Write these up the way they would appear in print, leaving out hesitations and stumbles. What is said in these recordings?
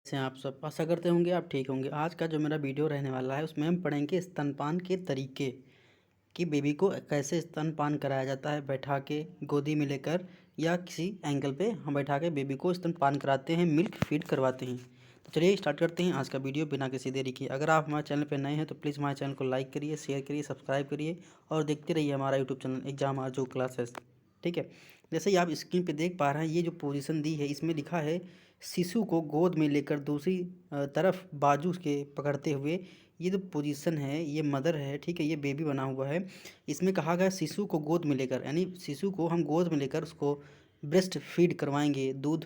से आप सब आशा करते होंगे आप ठीक होंगे। आज का जो मेरा वीडियो रहने वाला है उसमें हम पढ़ेंगे स्तनपान के तरीके कि बेबी को कैसे स्तनपान कराया जाता है, बैठा के गोदी में लेकर या किसी एंगल पे हम बैठा के बेबी को स्तनपान कराते हैं, मिल्क फीड करवाते हैं। तो चलिए स्टार्ट करते हैं आज का वीडियो बिना किसी देरी के। अगर आप हमारे चैनल पर नए हैं तो प्लीज़ हमारे चैनल को लाइक करिए, शेयर करिए, सब्सक्राइब करिए और देखते रहिए हमारा यूट्यूब चैनल एग्जाम आजू क्लासेस। ठीक है, जैसे ही आप स्क्रीन पे देख पा रहे हैं, ये जो पोजीशन दी है इसमें लिखा है शिशु को गोद में लेकर दूसरी तरफ बाजू के पकड़ते हुए। ये जो पोजीशन है ये मदर है, ठीक है, ये बेबी बना हुआ है। इसमें कहा गया शिशु को गोद में लेकर, यानी शिशु को हम गोद में लेकर उसको ब्रेस्ट फीड करवाएंगे, दूध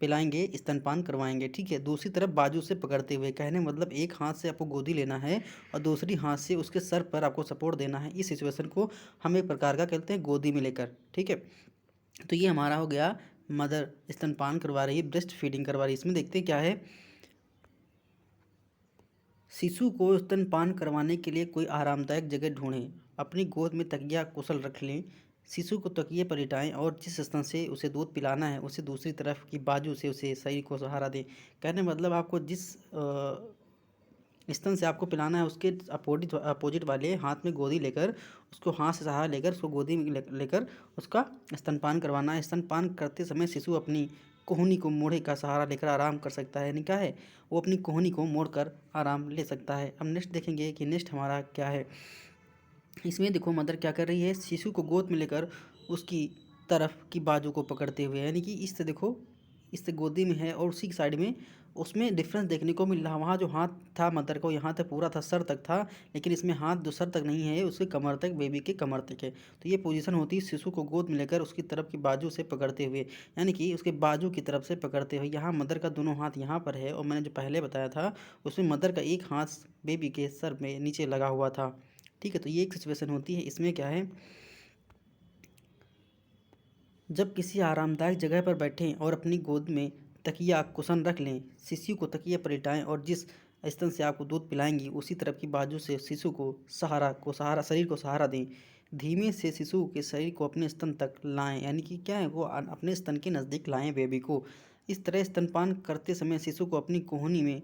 पिलाएंगे, स्तनपान करवाएंगे। ठीक है, दूसरी तरफ बाजू से पकड़ते हुए, कहने मतलब एक हाथ से आपको गोदी लेना है और दूसरी हाथ से उसके सर पर आपको सपोर्ट देना है। इस सिचुएशन को हम एक प्रकार का कहते हैं गोदी में लेकर। ठीक है, तो ये हमारा हो गया मदर स्तनपान करवा रही है, ब्रेस्ट फीडिंग करवा रही है। इसमें देखते हैं क्या है, शिशु को स्तनपान करवाने के लिए कोई आरामदायक जगह ढूंढें, अपनी गोद में तकिया कुशल रख लें, शिशु को तकिए पर लिटाएं और जिस स्तन से उसे दूध पिलाना है उसे दूसरी तरफ की बाजू से उसे शरीर को सहारा दें। कहने मतलब आपको जिस स्तन से आपको पिलाना है उसके अपोजिट वाले हाथ में गोदी लेकर, उसको हाथ से सहारा लेकर उसको गोदी में लेकर उसका स्तनपान करवाना है। स्तनपान करते समय शिशु अपनी कोहनी को मोड़े का सहारा लेकर आराम कर सकता है, यानी क्या है, वो अपनी कोहनी को मोड़कर आराम ले सकता है। अब नेक्स्ट देखेंगे कि नेक्स्ट हमारा क्या है। इसमें देखो मदर क्या कर रही है, शिशु को गोद में लेकर उसकी तरफ की बाजू को पकड़ते हुए, यानी कि इससे देखो, इससे गोदी में है और उसी साइड में उसमें डिफरेंस देखने को मिल रहा। वहाँ जो हाथ था मदर को यहाँ तक पूरा था, सर तक था, लेकिन इसमें हाथ जो सर तक नहीं है, उसके कमर तक, बेबी के कमर तक है। तो ये पोजीशन होती है शिशु को गोद में लेकर उसकी तरफ की बाजू से पकड़ते हुए, यानी कि उसके बाजू की तरफ से पकड़ते हुए। यहाँ मदर का दोनों हाथ यहाँ पर है और मैंने जो पहले बताया था उसमें मदर का एक हाथ बेबी के सर में नीचे लगा हुआ था। ठीक है, तो ये एक सिचुएशन होती है। इसमें क्या है, जब किसी आरामदायक जगह पर बैठें और अपनी गोद में तकिया कुशन रख लें, शिशु को तकिए पर लिटाएं और जिस स्तन से आपको दूध पिलाएंगी उसी तरफ की बाजू से शिशु को सहारा शरीर को सहारा दें। धीमे से शिशु के शरीर को अपने स्तन तक लाएं, यानी कि क्या है, वो अपने स्तन के नज़दीक लाएं बेबी को। इस तरह स्तनपान करते समय शिशु को अपनी कोहनी में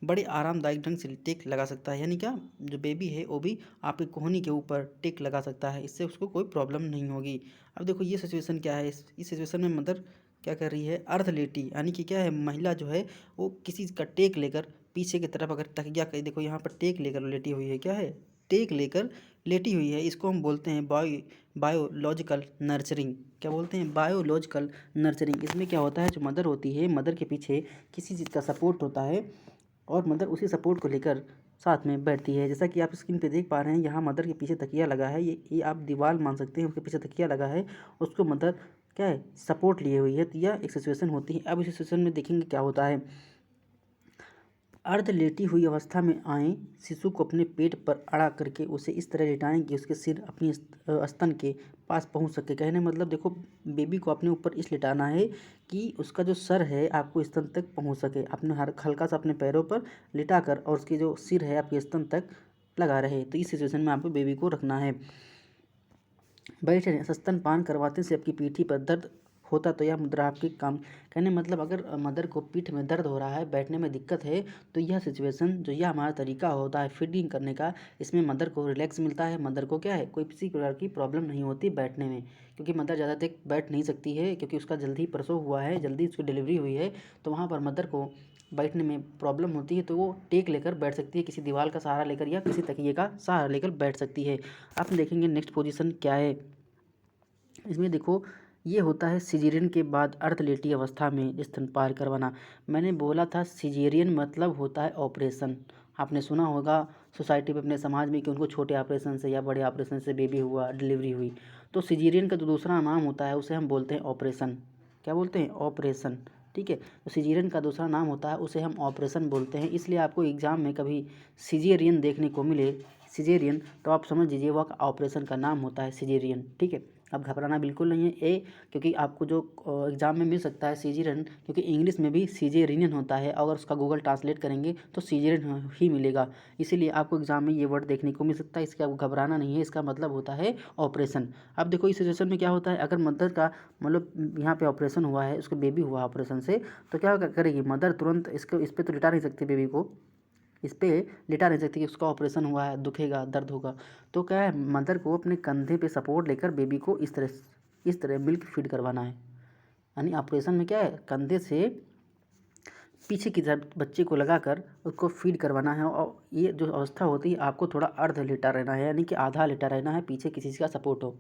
बड़े आरामदायक ढंग से टेक लगा सकता है, यानी क्या, जो बेबी है वो भी आपकी कोहनी के ऊपर टेक लगा सकता है, इससे उसको कोई प्रॉब्लम नहीं होगी। अब देखो ये सिचुएशन क्या है, इस सिचुएशन में मदर क्या कर रही है, अर्ध लेटी, यानी कि क्या है, महिला जो है वो किसी का टेक लेकर पीछे की तरफ, अगर तकिया कहीं देखो यहाँ पर टेक लेकर लेटी हुई है, क्या है, टेक लेकर लेटी हुई है। इसको हम बोलते हैं बायोलॉजिकल नर्चरिंग। क्या बोलते हैं, बायोलॉजिकल नर्चरिंग। इसमें क्या होता है, जो मदर होती है, मदर के पीछे किसी चीज़ का सपोर्ट होता है और मदर उसी सपोर्ट को लेकर साथ में बैठती है। जैसा कि आप स्क्रीन पे देख पा रहे हैं, यहाँ मदर के पीछे तकिया लगा है, ये आप दीवार मान सकते हैं, उसके पीछे तकिया लगा है, उसको मदर क्या है, सपोर्ट लिए हुई है। तो यह एक सिचुएशन होती है। अब इस सिचुएशन में देखेंगे क्या होता है। अर्ध लेटी हुई अवस्था में आएँ, शिशु को अपने पेट पर अड़ा करके उसे इस तरह लेटाएं कि उसके सिर अपनी स्तन के पास पहुंच सके। कहने मतलब देखो, बेबी को अपने ऊपर इस लिटाना है कि उसका जो सर है आपको स्तन तक पहुंच सके, अपने हल्का सा अपने पैरों पर लिटाकर, और उसकी जो सिर है आपके स्तन तक लगा रहे। तो इस सिचुएशन में आपको बेबी को रखना है। बैठ रहे, स्तनपान करवाते से आपकी पीठी पर दर्द होता तो यह मुद्रा आपके काम, कहने मतलब अगर मदर को पीठ में दर्द हो रहा है, बैठने में दिक्कत है, तो यह सिचुएशन, जो यह हमारा तरीका होता है फीडिंग करने का, इसमें मदर को रिलैक्स मिलता है। मदर को क्या है, कोई किसी प्रकार की प्रॉब्लम नहीं होती बैठने में, क्योंकि मदर ज़्यादा देर बैठ नहीं सकती है, क्योंकि उसका जल्दी प्रसव हुआ है, जल्दी उसकी डिलीवरी हुई है, तो वहाँ पर मदर को बैठने में प्रॉब्लम होती है। तो वो टेक लेकर बैठ सकती है, किसी दीवार का सहारा लेकर या किसी तकिए का सहारा लेकर बैठ सकती है। आप देखेंगे नेक्स्ट पोजीशन क्या है। इसमें देखो, ये होता है सिजेरियन के बाद अर्धलेटी अवस्था में स्तनपान करवाना। मैंने बोला था सिजेरियन मतलब होता है ऑपरेशन। आपने सुना होगा सोसाइटी में, अपने समाज में, कि उनको छोटे ऑपरेशन से या बड़े ऑपरेशन से बेबी हुआ, डिलीवरी हुई, तो सिजेरियन का जो दूसरा नाम होता है उसे हम बोलते हैं ऑपरेशन। क्या बोलते हैं, ऑपरेशन। ठीक है, तो सिजेरियन का दूसरा नाम होता है उसे हम ऑपरेशन बोलते हैं। इसलिए आपको एग्जाम में कभी सिजेरियन देखने को मिले, सिजेरियन, तो आप समझ लीजिए वह ऑपरेशन का नाम होता है सिजेरियन। ठीक है, अब घबराना बिल्कुल नहीं है। ए, क्योंकि आपको जो एग्ज़ाम में मिल सकता है सीजेरियन, क्योंकि इंग्लिश में भी सीजेरियन होता है, अगर उसका गूगल ट्रांसलेट करेंगे तो सीजेरियन ही मिलेगा। इसीलिए आपको एग्ज़ाम में ये वर्ड देखने को मिल सकता है, इसके आपको घबराना नहीं है। इसका मतलब होता है ऑपरेशन। अब देखो इस सिचुएशन में क्या होता है, अगर मदर का मतलब यहाँ पे ऑपरेशन हुआ है, उसको बेबी हुआ ऑपरेशन से, तो क्या करेगी मदर, तुरंत इसको इस पर तो लिटा नहीं सकती बेबी को, इस पर लिटा नहीं सकती कि उसका ऑपरेशन हुआ है, दुखेगा, दर्द होगा। तो क्या है, मदर को अपने कंधे पे सपोर्ट लेकर बेबी को इस तरह मिल्क फीड करवाना है। यानी ऑपरेशन में क्या है, कंधे से पीछे की तरफ बच्चे को लगाकर उसको फीड करवाना है। और ये जो अवस्था होती है, आपको थोड़ा अर्ध लेटा रहना है, यानी कि आधा लेटा रहना है, पीछे किसी का सपोर्ट हो।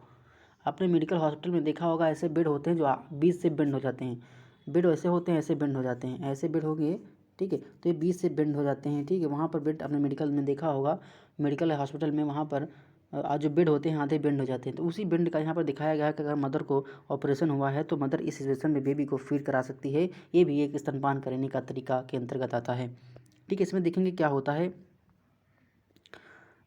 आपने मेडिकल हॉस्पिटल में देखा होगा, ऐसे बेड होते हैं जो बीच से बेंड हो जाते हैं। बेड ऐसे होते हैं, ऐसे बेंड हो जाते हैं, ऐसे बेड हो गए, ठीक है। तो ये बीच से बेंड हो जाते हैं, ठीक है। वहाँ पर बेड आपने मेडिकल में देखा होगा, मेडिकल हॉस्पिटल में वहाँ पर जो बेड होते हैं आधे बेंड हो जाते हैं। तो उसी बेंड का यहाँ पर दिखाया गया है कि अगर मदर को ऑपरेशन हुआ है तो मदर इस सिचुएशन में बेबी को फीड करा सकती है। ये भी एक स्तनपान करने का तरीका के अंतर्गत आता है, ठीक है। इसमें देखेंगे क्या होता है,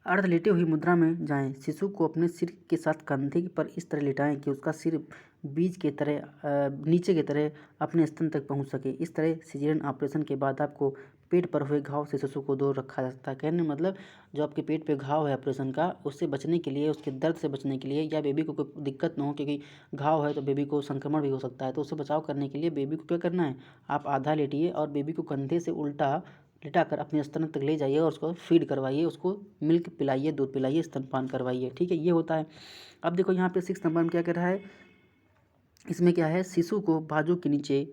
अर्ध लेटे हुई मुद्रा में जाएं। शिशु को अपने सिर के साथ कंधे पर इस तरह लेटाएं कि उसका सिर बीज के तरह नीचे की तरह अपने स्तन तक पहुंच सके। इस तरह सिजेरियन ऑपरेशन के बाद आपको पेट पर हुए घाव से शिशु को दूर रखा जा सकता है। कहने मतलब जो आपके पेट पे घाव है ऑपरेशन का, उससे बचने के लिए, उसके दर्द से बचने के लिए, या बेबी को कोई दिक्कत ना हो, क्योंकि घाव है तो बेबी को संक्रमण भी हो सकता है, तो उससे बचाव करने के लिए बेबी को क्या करना है, आप आधा लेटिए और बेबी को कंधे से उल्टा लिटाकर अपने स्तन तक ले जाइए और उसको फीड करवाइए, उसको मिल्क पिलाइए, दूध पिलाइए, स्तनपान करवाइए, ठीक है। ये होता है। अब देखो यहाँ पे 6 नंबर में क्या कर रहा है, इसमें क्या है, शिशु को बाजू के नीचे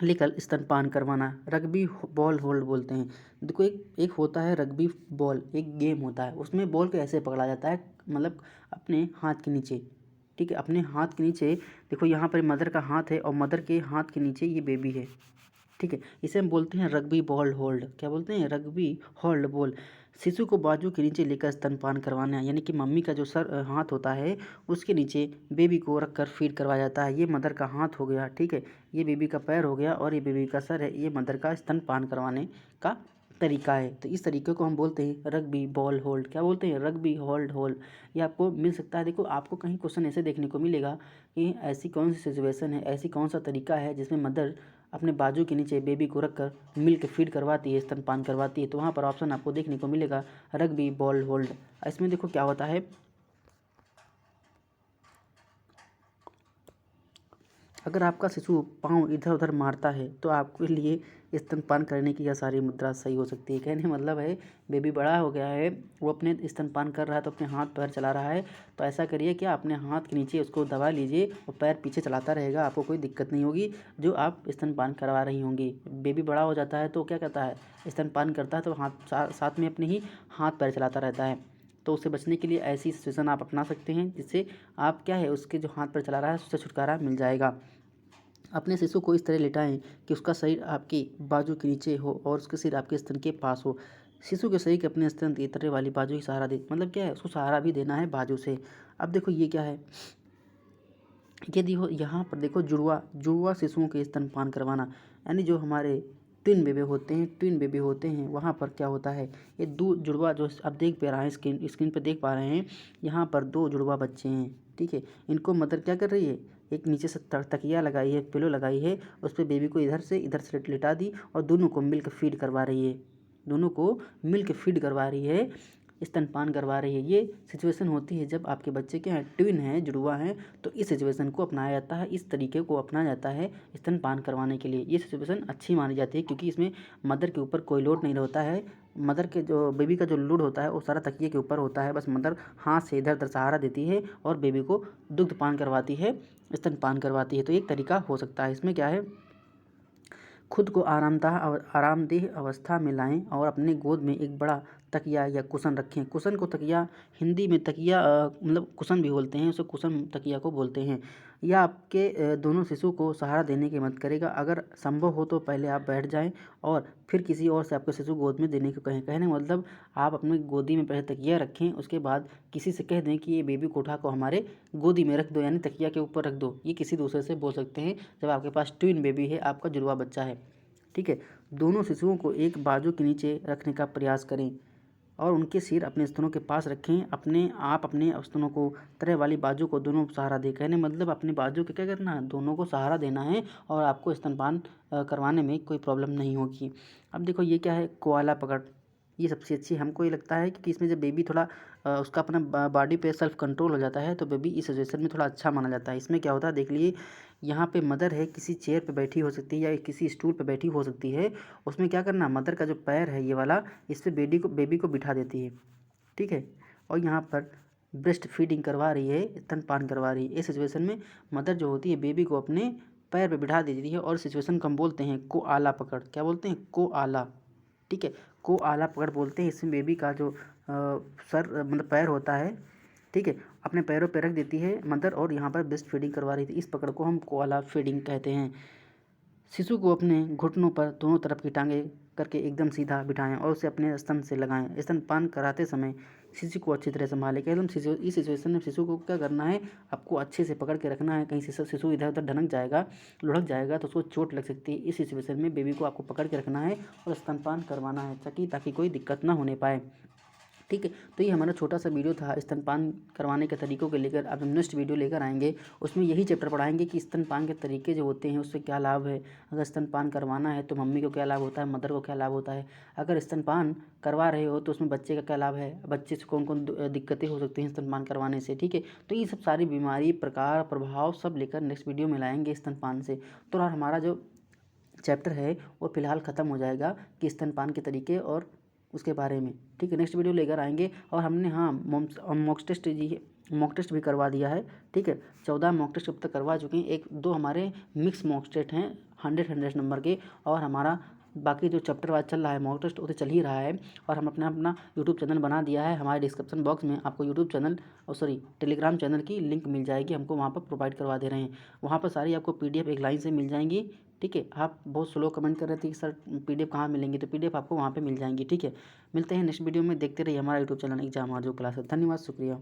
लेकर स्तनपान करवाना। रग्बी बॉल होल्ड बोलते हैं। देखो एक होता है रग्बी बॉल, एक गेम होता है, उसमें बॉल को ऐसे पकड़ा जाता है, मतलब अपने हाथ के नीचे, ठीक है, अपने हाथ के नीचे। देखो यहाँ पर मदर का हाथ है और मदर के हाथ के नीचे ये बेबी है, ठीक है। इसे हम बोलते हैं रग्बी बॉल होल्ड। क्या बोलते हैं, रग्बी होल्ड बॉल। शिशु को बाजू के नीचे लेकर स्तनपान करवाना है, यानी कि मम्मी का जो सर हाथ होता है उसके नीचे बेबी को रखकर फीड करवाया जाता है। ये मदर का हाथ हो गया, ठीक है, ये बेबी का पैर हो गया और ये बेबी का सर है, ये मदर का स्तनपान करवाने का तरीका है। तो इस तरीके को हम बोलते हैं रग्बी बॉल होल्ड। क्या बोलते हैं, रग्बी होल्ड होल्ड। ये आपको मिल सकता है। देखो आपको कहीं क्वेश्चन ऐसे देखने को मिलेगा कि ऐसी कौन सी सिचुएशन है, ऐसी कौन सा तरीका है जिसमें मदर अपने बाजू के नीचे बेबी को रखकर मिल्क फीड करवाती है, स्तनपान करवाती है। तो वहाँ पर ऑप्शन आपको देखने को मिलेगा रग्बी बॉल होल्ड। इसमें देखो क्या होता है, अगर आपका शिशु पाँव इधर उधर मारता है तो आपके लिए स्तनपान करने की यह सारी मुद्रा सही हो सकती है। कहने मतलब है बेबी बड़ा हो गया है, वो अपने स्तनपान कर रहा है तो अपने हाथ पैर चला रहा है, तो ऐसा करिए कि अपने हाथ के नीचे उसको दबा लीजिए और पैर पीछे चलाता रहेगा, आपको कोई दिक्कत नहीं होगी जो आप स्तनपान करवा रही होंगी। बेबी बड़ा हो जाता है तो क्या करता है, स्तनपान करता है तो साथ में अपने ही हाथ पैर चलाता रहता है। तो उससे बचने के लिए ऐसी सिचुएशन आप अपना सकते हैं जिससे आप क्या है, उसके जो हाथ पर चला रहा है उससे छुटकारा मिल जाएगा। अपने शिशु को इस तरह लिटाएं कि उसका शरीर आपकी बाजू के नीचे हो और उसके सिर आपके स्तन के पास हो। शिशु के शरीर के अपने स्तन की तरह वाली बाजू ही सहारा दे, मतलब क्या है, उसको सहारा भी देना है बाजू से। अब देखो ये क्या है, यदि हो यहाँ पर देखो जुड़वा शिशुओं के स्तनपान करवाना, यानी जो हमारे ट्विन बेबी होते हैं वहाँ पर क्या होता है, ये दो जुड़वा जो आप देख पा रहे हैं, स्क्रीन पर देख पा रहे हैं, यहाँ पर 2 जुड़वा बच्चे हैं, ठीक है। इनको मदर क्या कर रही है, एक नीचे से तकिया लगाई है, पिलो लगाई है, उस पर बेबी को इधर से लिटा दी और दोनों को मिल्क फीड करवा रही है, दोनों को मिल्क फीड करवा रही है, स्तनपान करवा रही है। ये सिचुएशन होती है जब आपके बच्चे के यहाँ ट्विन हैं, जुड़वा हैं, तो इस सिचुएशन को अपनाया जाता है, इस तरीके को अपनाया जाता है स्तनपान करवाने के लिए। ये सिचुएशन अच्छी मानी जाती है क्योंकि इसमें मदर के ऊपर कोई लोड नहीं होता है, मदर के जो बेबी का जो लोड होता है वो सारा तकिए के ऊपर होता है, बस मदर हाथ से इधर उधर सहारा देती है और बेबी को दुग्ध पान करवाती है, स्तनपान करवाती है। तो एक तरीका हो सकता है। इसमें क्या है, खुद को आरामदेह अवस्था में लाएं और अपने गोद में एक बड़ा तकिया या कुशन रखें। कुशन को तकिया, हिंदी में तकिया मतलब कुशन भी बोलते हैं, उसे कुशन तकिया को बोलते हैं। यह आपके दोनों शिशु को सहारा देने की मदद करेगा। अगर संभव हो तो पहले आप बैठ जाएं और फिर किसी और से आपके शिशु गोद में देने को कहें। कहने का मतलब आप अपने गोदी में पहले तकिया रखें, उसके बाद किसी से कह दें कि ये बेबी को उठा को हमारे गोदी में रख दो, यानी तकिया के ऊपर रख दो। ये किसी दूसरे से बोल सकते हैं जब आपके पास ट्विन बेबी है, आपका जुड़वा बच्चा है, ठीक है। दोनों शिशुओं को एक बाजू के नीचे रखने का प्रयास करें और उनके सिर अपने स्तनों के पास रखें। अपने स्तनों को तरह वाली बाजू को दोनों सहारा दें। कहने मतलब अपने बाजू के क्या करना है, दोनों को सहारा देना है और आपको स्तनपान करवाने में कोई प्रॉब्लम नहीं होगी। अब देखो ये क्या है, कोआला पकड़, ये सबसे अच्छी हमको ये लगता है क्योंकि इसमें जब बेबी थोड़ा उसका अपना बॉडी पे सेल्फ कंट्रोल हो जाता है तो बेबी इस सिचुएशन में थोड़ा अच्छा माना जाता है। इसमें क्या होता है देख लीजिए, यहाँ पे मदर है, किसी चेयर पे बैठी हो सकती है या किसी स्टूल पे बैठी हो सकती है। उसमें क्या करना, मदर का जो पैर है ये वाला, इस पे बेबी को बिठा देती है, ठीक है। और यहाँ पर ब्रेस्ट फीडिंग करवा रही है, स्तनपान करवा रही है। इस सिचुएशन में मदर जो होती है बेबी को अपने पैर पे बिठा देती है और सिचुएशन को हम बोलते हैं को आला पकड़। क्या बोलते हैं, को आला, ठीक है, को आला पकड़ बोलते हैं। इसमें बेबी का जो सर मतलब पैर होता है, ठीक है, अपने पैरों पे रख देती है मदर और यहाँ पर ब्रेस्ट फीडिंग करवा रही थी। इस पकड़ को हम कोआला फीडिंग कहते हैं। शिशु को अपने घुटनों पर दोनों तरफ की टांगें करके एकदम सीधा बिठाएं और उसे अपने स्तन से लगाएं। स्तनपान कराते समय शिशु को अच्छी तरह संभालें। एकदम शिशु इस सिचुएशन में शिशु को क्या करना है, आपको अच्छे से पकड़ के रखना है। कहीं शिशु इधर उधर लुढ़क जाएगा तो उसको चोट लग सकती है। इस सिचुएशन में बेबी को आपको पकड़ के रखना है और स्तनपान करवाना है ताकि कोई दिक्कत ना होने पाए, ठीक है। तो ये हमारा छोटा सा वीडियो था स्तनपान करवाने के तरीकों को लेकर। अब हम नेक्स्ट वीडियो लेकर आएंगे, उसमें यही चैप्टर पढ़ाएंगे कि स्तनपान के तरीके जो होते हैं उससे क्या लाभ है। अगर स्तनपान करवाना है तो मम्मी को क्या लाभ होता है, मदर को क्या लाभ होता है। अगर स्तनपान करवा रहे हो तो उसमें बच्चे का क्या लाभ है, बच्चे से कौन कौन दिक्कतें हो सकती हैं स्तनपान करवाने से, ठीक है। तो ये सब सारी बीमारी, प्रकार, प्रभाव सब लेकर नेक्स्ट वीडियो में लाएंगे स्तनपान से। तो हमारा जो चैप्टर है वो फिलहाल ख़त्म हो जाएगा कि स्तनपान के तरीके और उसके बारे में, ठीक है। नेक्स्ट वीडियो लेकर आएंगे। और हमने मॉक टेस्ट भी करवा दिया है, ठीक है। 14 मॉक टेस्ट अब तक करवा चुके हैं। 1-2 हमारे मिक्स मॉक टेस्ट हैं 100 नंबर के, और हमारा बाकी जो चैप्टर वाइज चल रहा है मॉक टेस्ट वो तो चल ही रहा है। और हम अपना यूट्यूब चैनल बना दिया है। हमारे डिस्क्रिप्शन बॉक्स में आपको यूट्यूब चैनल टेलीग्राम चैनल की लिंक मिल जाएगी, हमको वहाँ पर प्रोवाइड करवा दे रहे हैं। वहाँ पर सारी आपको PDF एक लाइन से मिल जाएंगी, ठीक है। आप बहुत स्लो कमेंट कर रहे थे कि सर PDF कहाँ मिलेंगी, तो PDF आपको वहाँ पे मिल जाएंगी, ठीक है। मिलते हैं नेक्स्ट वीडियो में, देखते रहिए हमारा यूट्यूब चैनल एग्जाम आजू क्लासेस। धन्यवाद, शुक्रिया।